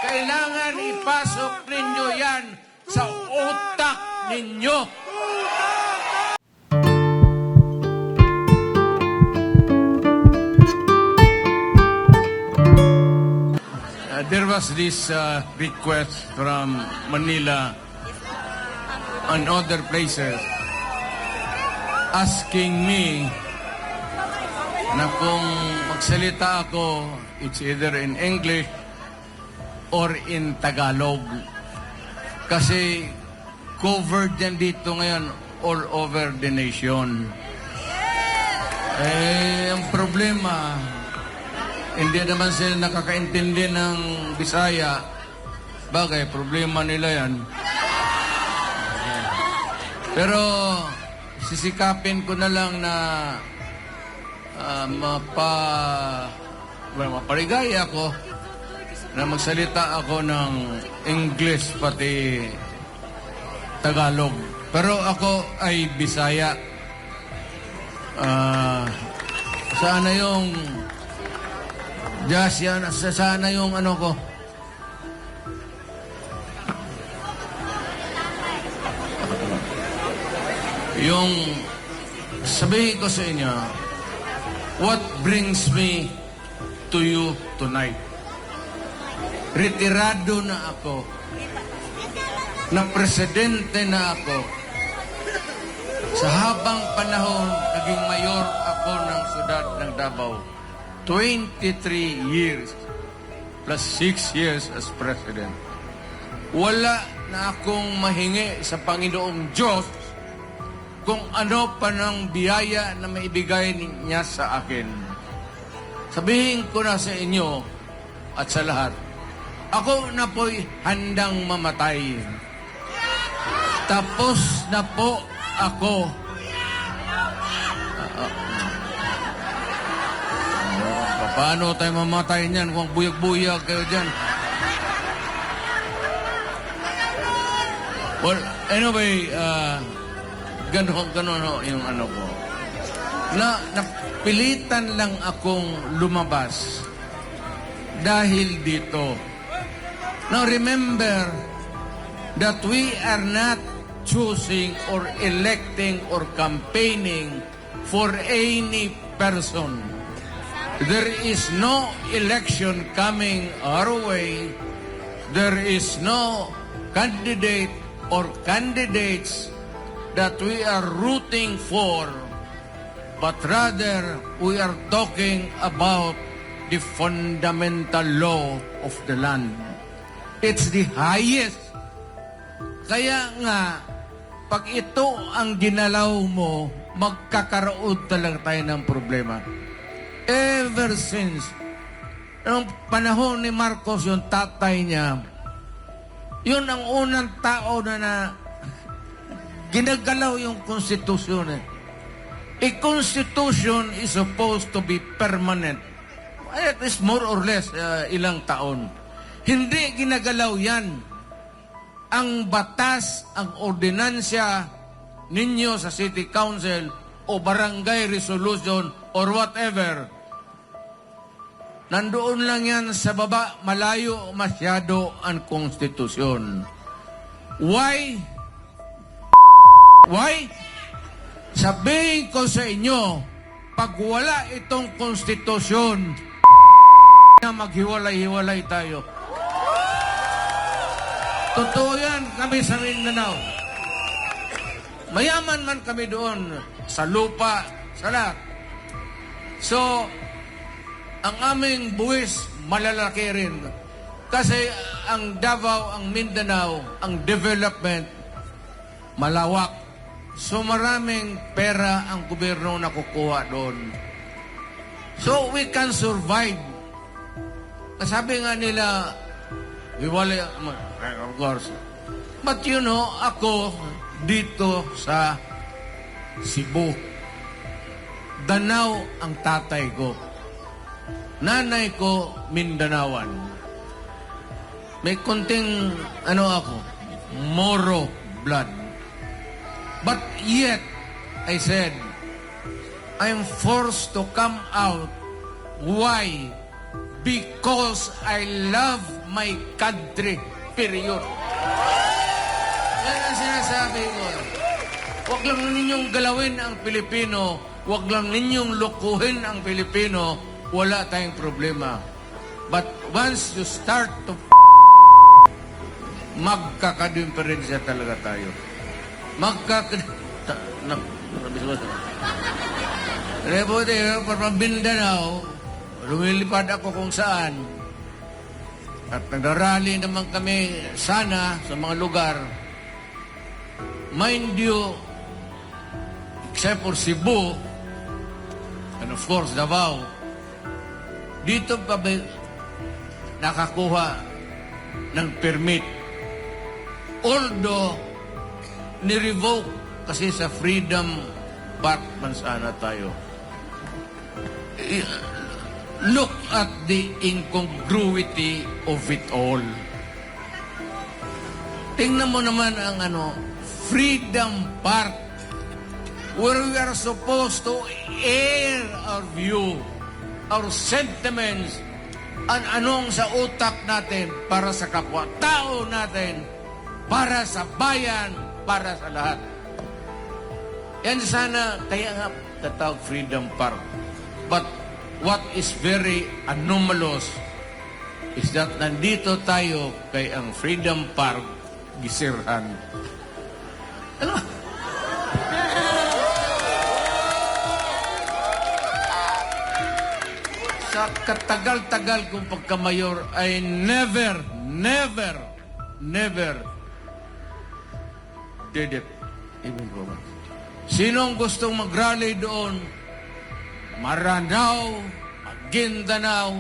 Kailangan ipasok ninyo yan sa utak ninyo. There was this request from Manila and other places asking me na kung magsalita ako, it's either in English or in Tagalog. Kasi covered yan dito ngayon all over the nation. Ang problema, hindi naman sila nakakaintindi ng Bisaya. Bagay, problema nila yan. Pero sisikapin ko na lang na mapaligaya ako na magsalita ako ng English pati Tagalog. Pero ako ay Bisaya. Sana yung Just yan, sana yung ano ko. Yung sabihin ko sa inyo, what brings me to you tonight? Retirado na ako. Na presidente na ako. Sa habang panahon, naging mayor ako ng siyudad ng Davao. 23 years plus 6 years as president. Wala na akong mahingi sa Panginoong Diyos kung ano pa ng biyaya na maibigay niya sa akin. Sabihin ko na sa inyo at sa lahat, ako na po'y handang mamatay. Tapos na po ako. Paano tayo mamatay niyan kung buyag-buyag kayo dyan? Well, anyway, ganon yung ano ko. Napilitan lang akong lumabas dahil dito. Now remember that we are not choosing or electing or campaigning for any person. There is no election coming our way. There is no candidate or candidates that we are rooting for, but rather we are talking about the fundamental law of the land. It's the highest. Kaya nga, pag ito ang ginalaw mo, magkakaroon talaga tayo ng problema. Ever since, noong panahon ni Marcos, yung tatay niya, yun ang unang tao na ginagalaw yung konstitusyon. A constitution is supposed to be permanent. At least more or less ilang taon. Hindi ginagalaw yan. Ang batas, ang ordinansya ninyo sa City Council o barangay resolution or whatever, nandoon lang yan sa baba, malayo masyado ang konstitusyon. Why? Why? Sabihin ko sa inyo, pag wala itong konstitusyon, na maghiwalay-hiwalay tayo. Totoo yan kami sa Mindanao. Mayaman man kami doon, sa lupa, sa lahat. So, ang aming buwis, malalaki rin. Kasi ang Davao, ang Mindanao, ang development, malawak. So, maraming pera ang gobyerno nakukuha doon. So, we can survive. Sabi nga nila, hiwalay, of course. But you know, ako dito sa Cebu, Danao ang tatay ko. Nanay ko, Mindanawan. May konting, ako, Moro blood. But yet, I said, I'm forced to come out. Why? because I love my country. Period. Yan ang sinasabi ko. Huwag lang ninyong galawin ang Pilipino. Huwag lang ninyong lukuhin ang Pilipino. Wala tayong problema. But once you start to magkakadimperensya talaga tayo. Rebuti, para Mindanao, lumilipad ako kung saan. At nagrarally naman kami sana sa mga lugar. Mind you, except for Cebu, and of course Davao, dito pa ba nakakuha ng permit? Although, ni-revoke kasi sa Freedom Park man sana tayo. Look at the incongruity of it all. Tingnan mo naman ang Freedom Park, where we are supposed to air our view, our sentiments, anong sa utak natin para sa kapwa-tao natin, para sa bayan, para sa lahat. Yan sana, kaya nga tatawag Freedom Park. But what is very anomalous is that nandito tayo kay ang Freedom Park gisirhan. Ano? Sa katagal-tagal kong pagkamayor, I never did it. Even once. Sinong gustong mag-rally doon? Maranao, Maguindanao,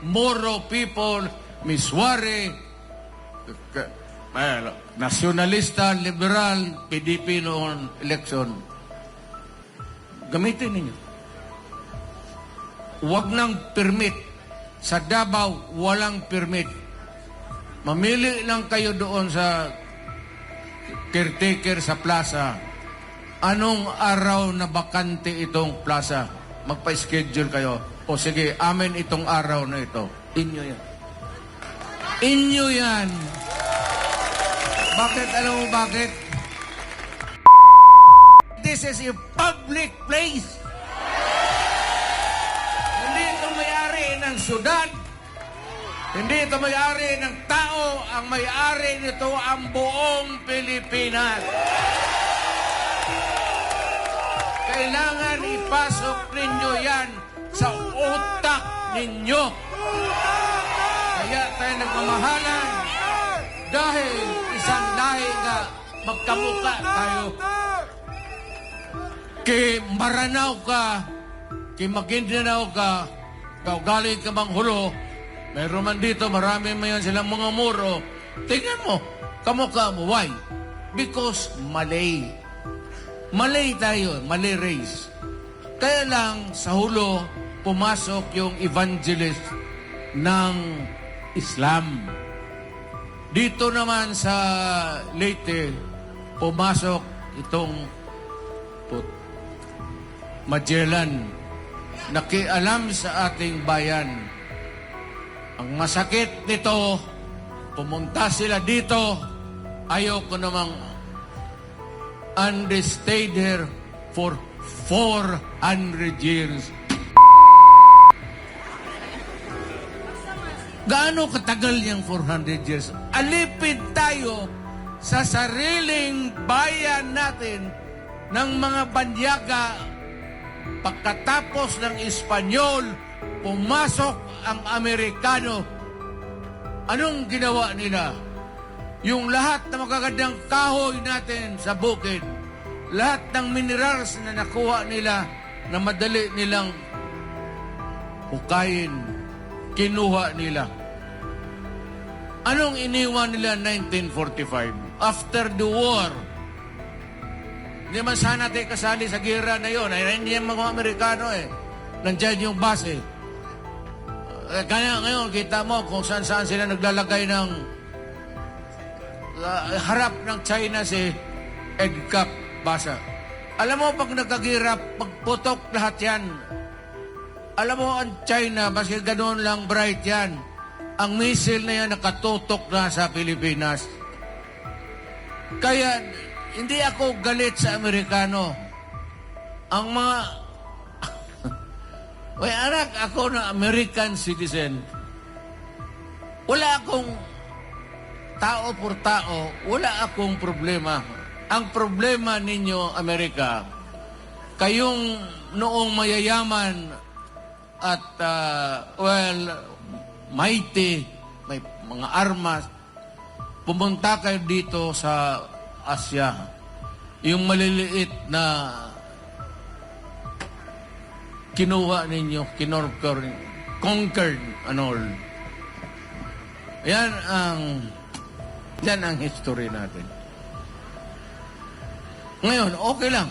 Moro people, Miswari, nasyonalista, liberal, PDP noon, election. Gamitin ninyo. Huwag nang permit. Sa Davao, walang permit. Mamili lang kayo doon sa caretaker sa plaza. Anong araw na bakante itong plaza? Magpa-schedule kayo. O sige, amin itong araw na ito. Inyo yan. Inyo yan. Bakit? Alam mo bakit? This is a public place. Hindi ito may-ari ng syudad. Hindi ito may-ari ng tao. Ang may-ari nito ang buong Pilipinas. Kailangan ipasok ninyo yan sa utak ninyo. Kaya tayo nagmamahalan dahil isang lahi nga magkamukha tayo. Kay Maranao ka, kay Maguindanao ka, galing ka bang hulo, meron man dito, marami man silang mga muro. Tingnan mo, kamukha mo. Why? Because Malay. Malay tayo, Malay race. Kaya lang, sa hulo, pumasok yung evangelist ng Islam. Dito naman sa Leyte, pumasok itong Magellan. Nakialam sa ating bayan. Ang masakit nito, pumunta sila dito, ayaw ko namang, and they stayed here for 400 years. Gaano katagal yung 400 years? Alipid tayo sa sariling bayan natin ng mga banyaga. Pagkatapos ng Espanyol, pumasok ang Amerikano. Anong ginawa nila? Yung lahat na magagandang kahoy natin sa bukid, lahat ng minerals na nakuha nila na madali nilang hukayin, kinuha nila. Anong iniwan nila 1945? After the war, hindi man sana tayo kasali sa gera na yun. Ay, hindi yan mga Amerikano eh. Nandiyan yung base. Kaya ngayon, kita mo kung saan-saan sila naglalagay ng harap ng China si EDCAP basa. Alam mo, pag nagkagirap, pagputok lahat yan. Alam mo, ang China, kasi ganoon lang bright yan. Ang missile na yan nakatutok na sa Pilipinas. Kaya, hindi ako galit sa Amerikano. Ang mga... May anak ako na American citizen. Wala akong tao por tao, wala akong problema. Ang problema ninyo, Amerika, kayong noong mayayaman at, mighty, may mga armas, pumunta kayo dito sa Asia. Yung maliliit na kinuha ninyo, conquered and all. Yan ang history natin. Ngayon, okay lang.